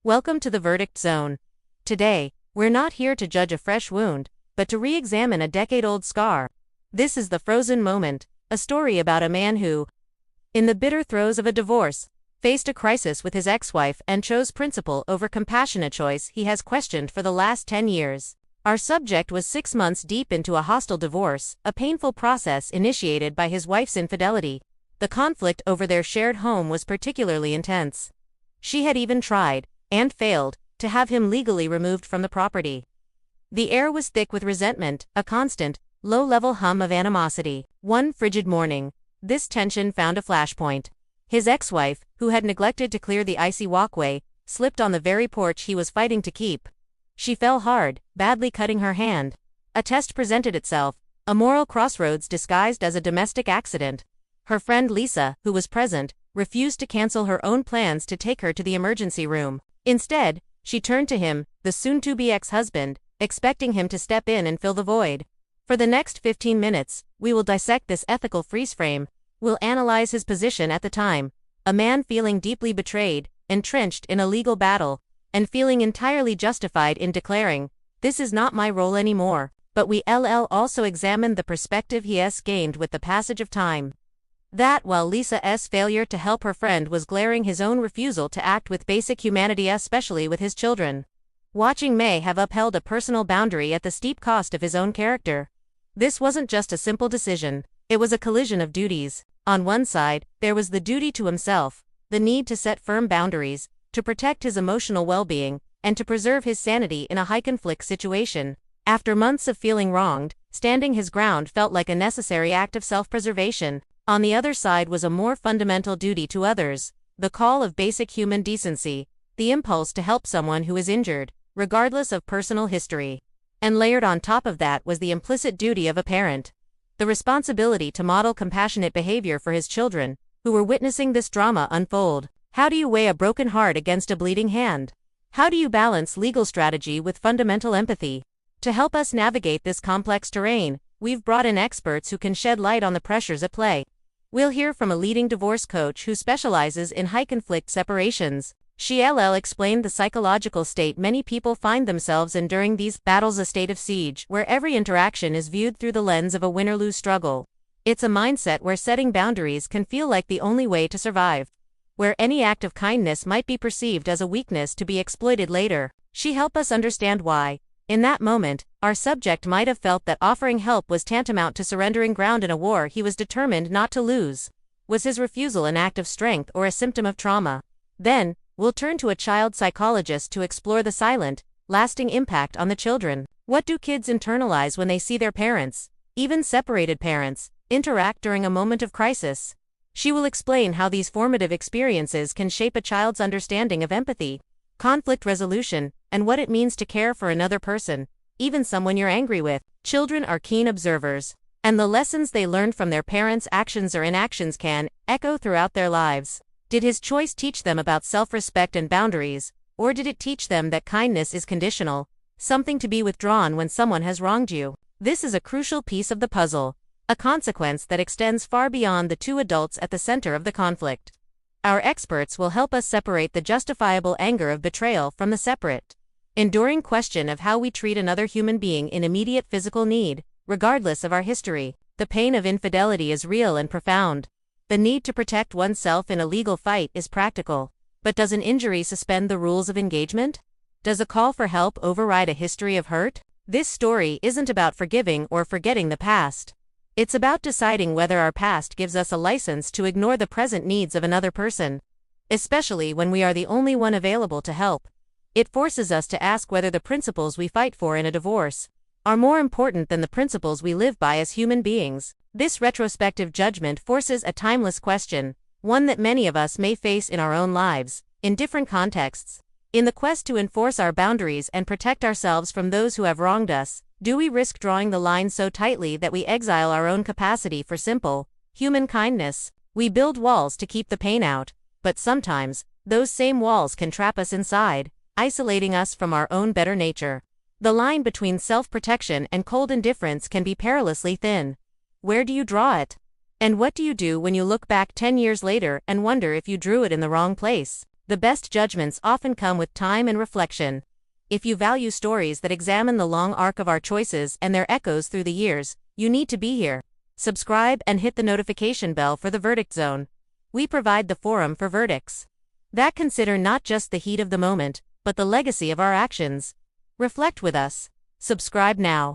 Welcome to the Verdict Zone. Today, we're not here to judge a fresh wound, but to re-examine a decade-old scar. This is The Frozen Moment, a story about a man who, in the bitter throes of a divorce, faced a crisis with his ex-wife and chose principle over compassion, a choice he has questioned for the last 10 years. Our subject was 6 months deep into a hostile divorce, a painful process initiated by his wife's infidelity. The conflict over their shared home was particularly intense. She had even tried, and failed, to have him legally removed from the property. The air was thick with resentment, a constant, low-level hum of animosity. One frigid morning, this tension found a flashpoint. His ex-wife, who had neglected to clear the icy walkway, slipped on the very porch he was fighting to keep. She fell hard, badly cutting her hand. A test presented itself, a moral crossroads disguised as a domestic accident. Her friend Lisa, who was present, refused to cancel her own plans to take her to the emergency room. Instead, she turned to him, the soon-to-be ex-husband, expecting him to step in and fill the void. For the next 15 minutes, we will dissect this ethical freeze-frame. We'll analyze his position at the time, a man feeling deeply betrayed, entrenched in a legal battle, and feeling entirely justified in declaring, "This is not my role anymore." But we also examined the perspective he has gained with the passage of time. That while Lisa's failure to help her friend was glaring, his own refusal to act with basic humanity, especially with his children. Watching may have upheld a personal boundary at the steep cost of his own character. This wasn't just a simple decision, it was a collision of duties. On one side, there was the duty to himself, the need to set firm boundaries, to protect his emotional well-being, and to preserve his sanity in a high-conflict situation. After months of feeling wronged, standing his ground felt like a necessary act of self-preservation. On the other side was a more fundamental duty to others, the call of basic human decency, the impulse to help someone who is injured, regardless of personal history. And layered on top of that was the implicit duty of a parent, the responsibility to model compassionate behavior for his children, who were witnessing this drama unfold. How do you weigh a broken heart against a bleeding hand? How do you balance legal strategy with fundamental empathy? To help us navigate this complex terrain, we've brought in experts who can shed light on the pressures at play. We'll hear from a leading divorce coach who specializes in high-conflict separations. She'll explain the psychological state many people find themselves in during these battles, a state of siege, where every interaction is viewed through the lens of a win-or-lose struggle. It's a mindset where setting boundaries can feel like the only way to survive, where any act of kindness might be perceived as a weakness to be exploited later. She helped us understand why. In that moment, our subject might have felt that offering help was tantamount to surrendering ground in a war he was determined not to lose. Was his refusal an act of strength or a symptom of trauma? Then, we'll turn to a child psychologist to explore the silent, lasting impact on the children. What do kids internalize when they see their parents, even separated parents, interact during a moment of crisis? She will explain how these formative experiences can shape a child's understanding of empathy, conflict resolution, and what it means to care for another person, even someone you're angry with. Children are keen observers, and the lessons they learn from their parents' actions or inactions can echo throughout their lives. Did his choice teach them about self-respect and boundaries, or did it teach them that kindness is conditional, something to be withdrawn when someone has wronged you? This is a crucial piece of the puzzle, a consequence that extends far beyond the two adults at the center of the conflict. Our experts will help us separate the justifiable anger of betrayal from the separate, enduring question of how we treat another human being in immediate physical need, regardless of our history. The pain of infidelity is real and profound. The need to protect oneself in a legal fight is practical. But does an injury suspend the rules of engagement? Does a call for help override a history of hurt? This story isn't about forgiving or forgetting the past. It's about deciding whether our past gives us a license to ignore the present needs of another person, especially when we are the only one available to help. It forces us to ask whether the principles we fight for in a divorce are more important than the principles we live by as human beings. This retrospective judgment forces a timeless question, one that many of us may face in our own lives, in different contexts. In the quest to enforce our boundaries and protect ourselves from those who have wronged us, do we risk drawing the line so tightly that we exile our own capacity for simple, human kindness? We build walls to keep the pain out, but sometimes, those same walls can trap us inside, isolating us from our own better nature. The line between self-protection and cold indifference can be perilously thin. Where do you draw it? And what do you do when you look back 10 years later and wonder if you drew it in the wrong place? The best judgments often come with time and reflection. If you value stories that examine the long arc of our choices and their echoes through the years, you need to be here. Subscribe and hit the notification bell for the Verdict Zone. We provide the forum for verdicts that consider not just the heat of the moment, but the legacy of our actions. Reflect with us. Subscribe now.